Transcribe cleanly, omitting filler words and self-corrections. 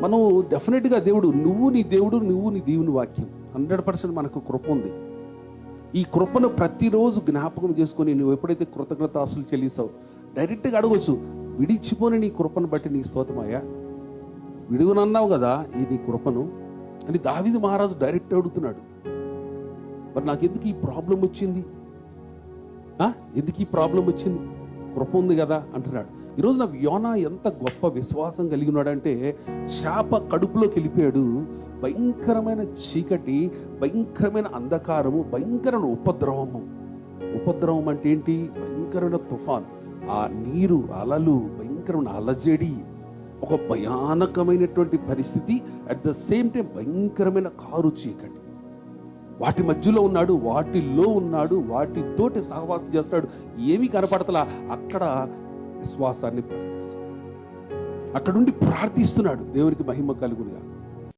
మనం డెఫినెట్గా దేవుడు, నువ్వు నీ దేవుడు, నువ్వు నీ దేవుని వాక్యం 100% మనకు కృప ఉంది. ఈ కృపను ప్రతిరోజు జ్ఞాపకం చేసుకొని నువ్వు ఎప్పుడైతే కృతజ్ఞతాస్తులు చెల్లిస్తావు, డైరెక్ట్గా అడగవచ్చు, విడిచిపోని నీ కృపను బట్టి నీ స్తోత్రమయ్యా, విడుగునన్నావు కదా ఈ నీ కృపను అని దావీదు మహారాజు డైరెక్ట్ అడుగుతున్నాడు. మరి నాకు ఎందుకు ఈ ప్రాబ్లం వచ్చింది, ఎందుకు ఈ ప్రాబ్లం వచ్చింది, కృప ఉంది కదా అంటున్నాడు. ఈరోజు నాకు యోనా ఎంత గొప్ప విశ్వాసం కలిగి ఉన్నాడంటే, చేప కడుపులోకి వెళ్ళిపోయాడు. భయంకరమైన చీకటి, భయంకరమైన అంధకారము, భయంకరమైన ఉపద్రవం అంటే ఏంటి? భయంకరమైన తుఫాన్, ఆ నీరు, అలలు, భయంకరమైన అలజడి, ఒక భయానకమైనటువంటి పరిస్థితి. అట్ ద సేమ్ టైం భయంకరమైన కారు చీకటి. వాటి మధ్యలో ఉన్నాడు, వాటిల్లో ఉన్నాడు, వాటితోటి సహవాసం చేస్తున్నాడు. ఏమీ కనపడతలా. అక్కడ విశ్వాసాన్ని ప్రకటిస్తున్నాడు, అక్కడుండి ప్రార్థిస్తున్నాడు, దేవునికి మహిమ కలుగునుగా.